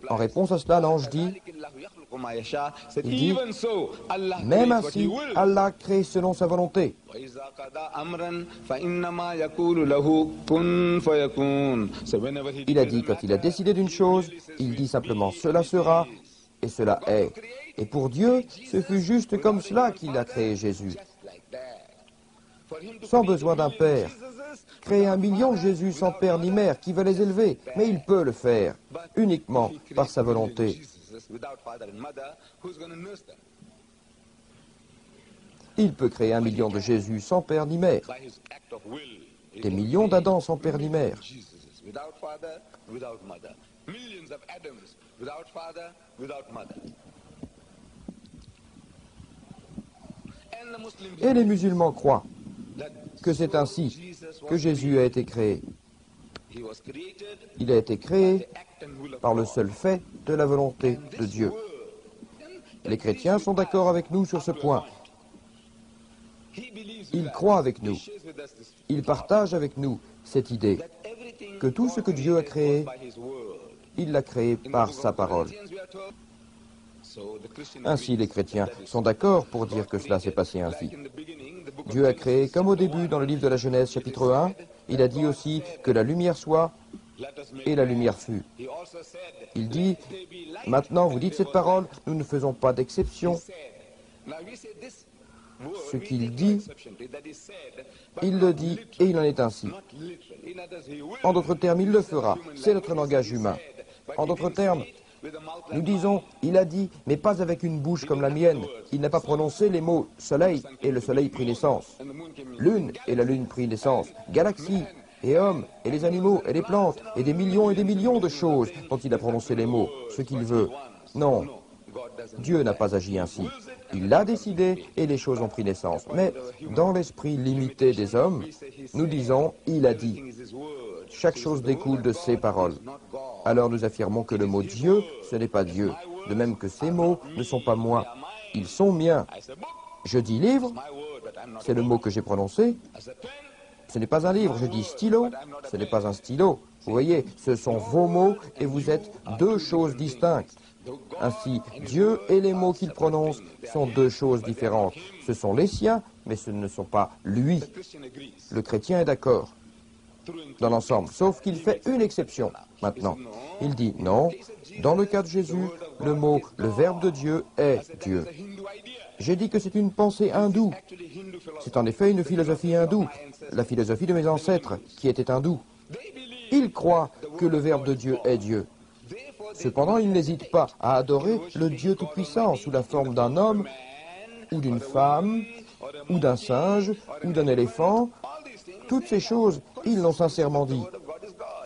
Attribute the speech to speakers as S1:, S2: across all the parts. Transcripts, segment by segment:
S1: En réponse à cela, l'ange dit, même ainsi, Allah crée selon sa volonté. Il a dit, quand il a décidé d'une chose, il dit simplement, cela sera, et cela est. Et pour Dieu, ce fut juste comme cela qu'il a créé Jésus. Sans besoin d'un père. Créer 1 million de Jésus sans père ni mère, qui va les élever? Mais il peut le faire, uniquement par sa volonté. Il peut créer 1 million de Jésus sans père ni mère. Des millions d'Adam sans père ni mère. Et les musulmans croient que c'est ainsi que Jésus a été créé. Il a été créé par le seul fait de la volonté de Dieu. Les chrétiens sont d'accord avec nous sur ce point. Ils croient avec nous. Ils partagent avec nous cette idée que tout ce que Dieu a créé, il l'a créé par sa parole. Ainsi, les chrétiens sont d'accord pour dire que cela s'est passé ainsi. Dieu a créé, comme au début dans le livre de la Genèse, chapitre 1, il a dit aussi que la lumière soit, et la lumière fut. Il dit, maintenant vous dites cette parole, nous ne faisons pas d'exception. Ce qu'il dit, il le dit et il en est ainsi. En d'autres termes, il le fera. C'est notre langage humain. En d'autres termes, nous disons, il a dit, mais pas avec une bouche comme la mienne. Il n'a pas prononcé les mots soleil et le soleil prit naissance. Lune et la lune prit naissance. Galaxie et hommes et les animaux et les plantes et des millions de choses dont il a prononcé les mots, ce qu'il veut. Non, Dieu n'a pas agi ainsi. Il l'a décidé et les choses ont pris naissance. Mais dans l'esprit limité des hommes, nous disons, il a dit. Chaque chose découle de ses paroles. Alors nous affirmons que le mot Dieu, ce n'est pas Dieu. De même que ces mots ne sont pas moi. Ils sont miens. Je dis livre, c'est le mot que j'ai prononcé. Ce n'est pas un livre. Je dis stylo, ce n'est pas un stylo. Vous voyez, ce sont vos mots et vous êtes deux choses distinctes. Ainsi, Dieu et les mots qu'il prononce sont deux choses différentes. Ce sont les siens, mais ce ne sont pas lui. Le chrétien est d'accord dans l'ensemble, sauf qu'il fait une exception maintenant. Il dit non, dans le cas de Jésus, le mot, le Verbe de Dieu est Dieu. J'ai dit que c'est une pensée hindoue. C'est en effet une philosophie hindoue, la philosophie de mes ancêtres, qui étaient hindous. Ils croient que le Verbe de Dieu est Dieu. Cependant, ils n'hésitent pas à adorer le Dieu Tout-Puissant sous la forme d'un homme, ou d'une femme, ou d'un singe, ou d'un éléphant. Toutes ces choses, ils l'ont sincèrement dit.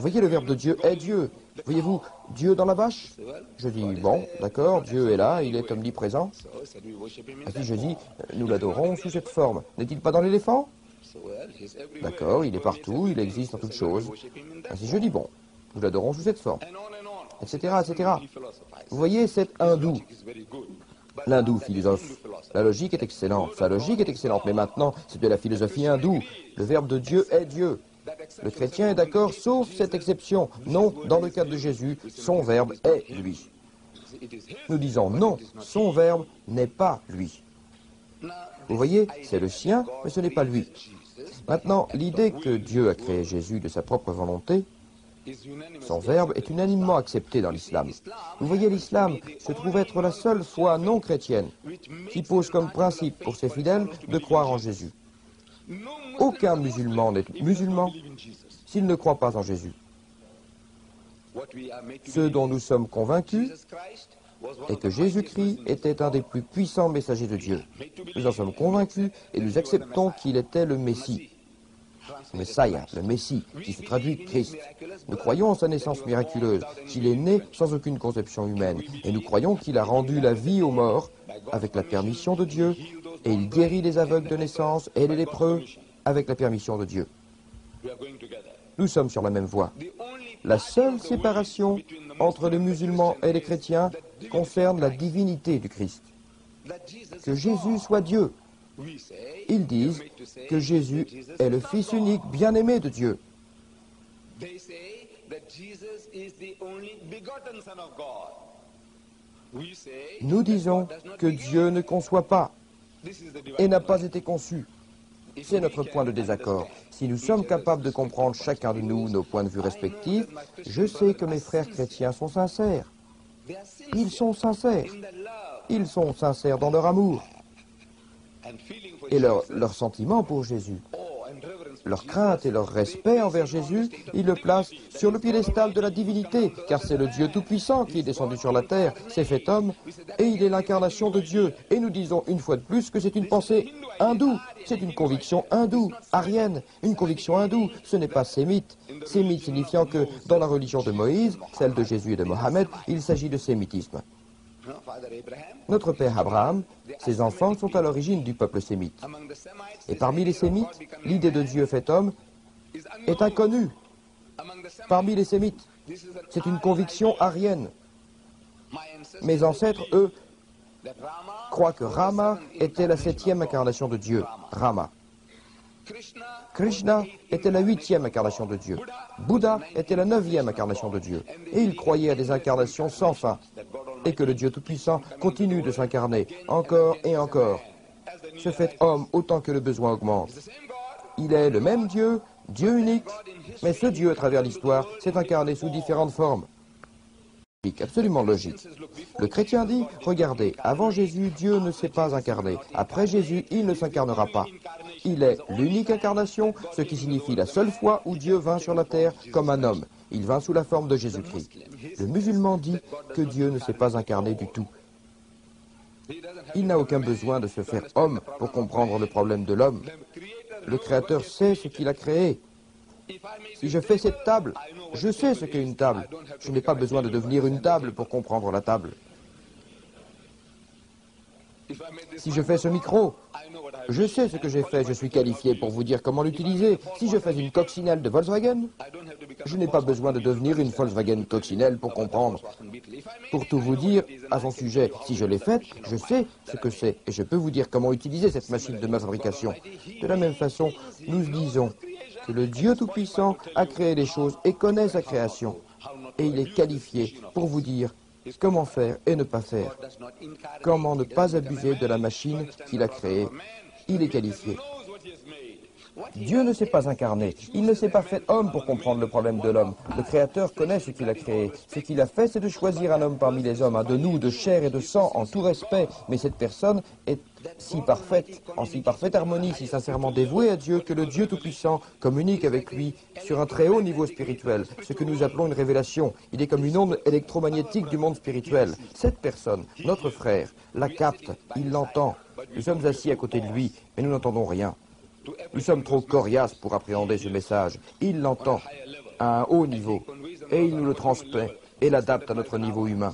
S1: Voyez, le Verbe de Dieu est Dieu. Voyez-vous, Dieu dans la vache? Je dis, bon, d'accord, Dieu est là, il est omniprésent. Ainsi, je dis, nous l'adorons sous cette forme. N'est-il pas dans l'éléphant? D'accord, il est partout, il existe en toutes choses. Ainsi, je dis, bon, nous l'adorons sous cette forme. Etc., etc. Vous voyez, c'est hindou. L'hindou philosophe. La logique est excellente. Sa logique est excellente. Mais maintenant, c'est de la philosophie hindoue. Le Verbe de Dieu est Dieu. Le chrétien est d'accord, sauf cette exception. Non, dans le cas de Jésus, son Verbe est lui. Nous disons non, son Verbe n'est pas lui. Vous voyez, c'est le sien, mais ce n'est pas lui. Maintenant, l'idée que Dieu a créé Jésus de sa propre volonté, son Verbe est unanimement accepté dans l'islam. Vous voyez, l'islam se trouve être la seule foi non chrétienne qui pose comme principe pour ses fidèles de croire en Jésus. Aucun musulman n'est musulman s'il ne croit pas en Jésus. Ce dont nous sommes convaincus est que Jésus-Christ était un des plus puissants messagers de Dieu. Nous en sommes convaincus et nous acceptons qu'il était le Messie. Le Messiah, le Messie, qui se traduit Christ. Nous croyons en sa naissance miraculeuse, qu'il est né sans aucune conception humaine, et nous croyons qu'il a rendu la vie aux morts avec la permission de Dieu, et il guérit les aveugles de naissance et les lépreux avec la permission de Dieu. Nous sommes sur la même voie. La seule séparation entre les musulmans et les chrétiens concerne la divinité du Christ. Que Jésus soit Dieu. Ils disent que Jésus est le Fils unique bien-aimé de Dieu. Nous disons que Dieu ne conçoit pas et n'a pas été conçu. C'est notre point de désaccord. Si nous sommes capables de comprendre chacun de nous nos points de vue respectifs, je sais que mes frères chrétiens sont sincères. Ils sont sincères. Ils sont sincères dans leur amour et leur sentiment pour Jésus. Leur crainte et leur respect envers Jésus, ils le placent sur le piédestal de la divinité, car c'est le Dieu Tout-Puissant qui est descendu sur la terre, s'est fait homme, et il est l'incarnation de Dieu. Et nous disons une fois de plus que c'est une pensée hindoue, c'est une conviction hindoue, arienne, une conviction hindoue, ce n'est pas sémite. Sémite signifiant que dans la religion de Moïse, celle de Jésus et de Mohammed, il s'agit de sémitisme. Notre père Abraham, ses enfants sont à l'origine du peuple sémite. Et parmi les sémites, l'idée de Dieu fait homme est inconnue. Parmi les sémites, c'est une conviction arienne. Mes ancêtres, eux, croient que Rama était la 7e incarnation de Dieu. Rama. Krishna était la 8e incarnation de Dieu. Bouddha était la 9e incarnation de Dieu. Et ils croyaient à des incarnations sans fin. Et que le Dieu Tout-Puissant continue de s'incarner encore et encore. Se fait homme autant que le besoin augmente. Il est le même Dieu, Dieu unique, mais ce Dieu, à travers l'histoire, s'est incarné sous différentes formes. Absolument logique. Le chrétien dit, regardez, avant Jésus, Dieu ne s'est pas incarné. Après Jésus, il ne s'incarnera pas. Il est l'unique incarnation, ce qui signifie la seule fois où Dieu vint sur la terre comme un homme. Il vint sous la forme de Jésus-Christ. Le musulman dit que Dieu ne s'est pas incarné du tout. Il n'a aucun besoin de se faire homme pour comprendre le problème de l'homme. Le Créateur sait ce qu'il a créé. Si je fais cette table, je sais ce qu'est une table. Je n'ai pas besoin de devenir une table pour comprendre la table. Si je fais ce micro, je sais ce que j'ai fait, je suis qualifié pour vous dire comment l'utiliser. Si je fais une coccinelle de Volkswagen, je n'ai pas besoin de devenir une Volkswagen coccinelle pour comprendre. Pour tout vous dire à son sujet, si je l'ai faite, je sais ce que c'est et je peux vous dire comment utiliser cette machine de ma fabrication. De la même façon, nous disons que le Dieu Tout-Puissant a créé les choses et connaît sa création. Et il est qualifié pour vous dire comment faire et ne pas faire. Comment ne pas abuser de la machine qu'il a créée. Il est qualifié. Dieu ne s'est pas incarné. Il ne s'est pas fait homme pour comprendre le problème de l'homme. Le Créateur connaît ce qu'il a créé. Ce qu'il a fait, c'est de choisir un homme parmi les hommes, un de nous, de chair et de sang, en tout respect. Mais cette personne est si parfaite, en si parfaite harmonie, si sincèrement dévouée à Dieu, que le Dieu Tout-Puissant communique avec lui sur un très haut niveau spirituel, ce que nous appelons une révélation. Il est comme une onde électromagnétique du monde spirituel. Cette personne, notre frère, la capte, il l'entend. Nous sommes assis à côté de lui, mais nous n'entendons rien. Nous sommes trop coriaces pour appréhender ce message. Il l'entend à un haut niveau et il nous le transmet et l'adapte à notre niveau humain.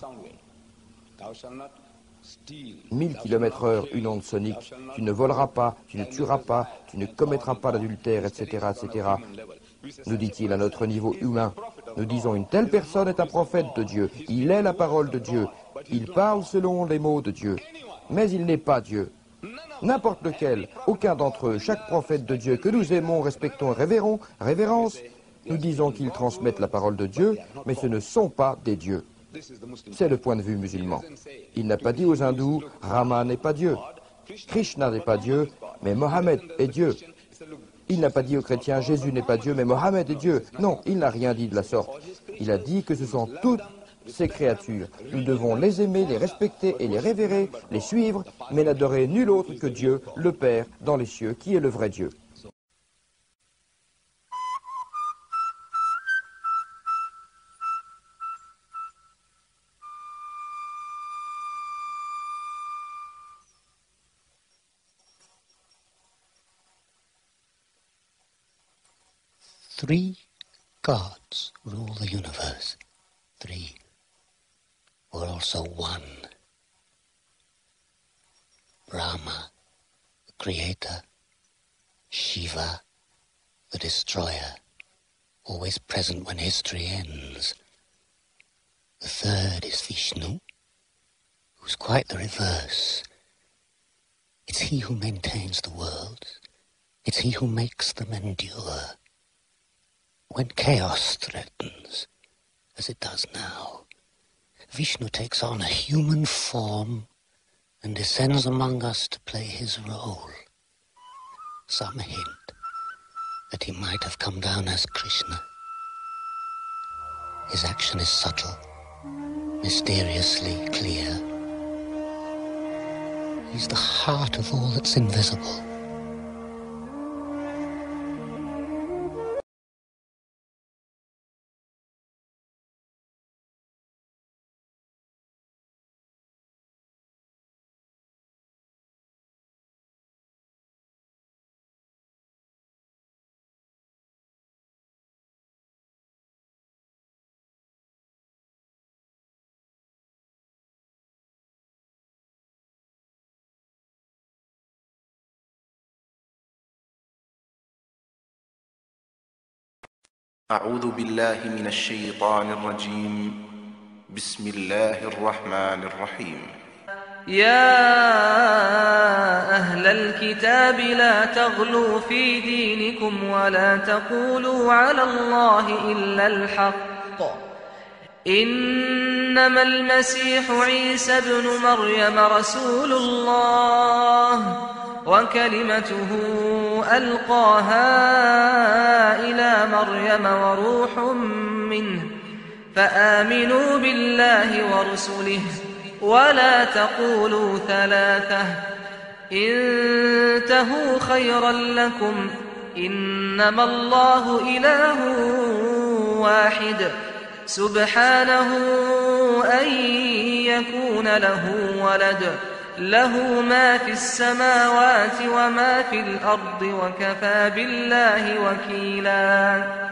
S1: 1000 km/h, une onde sonique. Tu ne voleras pas, tu ne tueras pas, tu ne commettras pas d'adultère, etc., etc. Nous dit-il à notre niveau humain. Nous disons une telle personne est un prophète de Dieu. Il est la parole de Dieu. Il parle selon les mots de Dieu. Mais il n'est pas Dieu. N'importe lequel, aucun d'entre eux, chaque prophète de Dieu que nous aimons, respectons et révérons, révérence, nous disons qu'ils transmettent la parole de Dieu, mais ce ne sont pas des dieux. C'est le point de vue musulman. Il n'a pas dit aux hindous, Rama n'est pas Dieu, Krishna n'est pas Dieu, mais Mohammed est Dieu. Il n'a pas dit aux chrétiens, Jésus n'est pas Dieu, mais Mohammed est Dieu. Non, il n'a rien dit de la sorte. Il a dit que ce sont toutes ces créatures. Nous devons les aimer, les respecter et les révérer, les suivre, mais n'adorer nul autre que Dieu, le Père, dans les cieux, qui est le vrai Dieu.
S2: Three gods rule the universe. Three were also one. Brahma, the creator. Shiva, the destroyer, always present when history ends. The third is Vishnu, who's quite the reverse. It's he who maintains the world. It's he who makes them endure. When chaos threatens, as it does now, Vishnu takes on a human form and descends among us to play his role. Some hint that he might have come down as Krishna. His action is subtle, mysteriously clear. He's the heart of all that's invisible.
S3: أعوذ بالله من الشيطان الرجيم. بسم الله الرحمن الرحيم.
S4: يا أهل الكتاب لا تغلوا في دينكم ولا تقولوا على الله إلا الحق إنما المسيح عيسى ابن مريم رسول الله وكلمته ألقاها إلى مريم وروح منه فآمنوا بالله ورسله ولا تقولوا ثلاثة انتهوا خيرا لكم إنما الله إله واحد سبحانه أن يكون له ولد له ما في السماوات وما في الأرض وكفى بالله وكيلا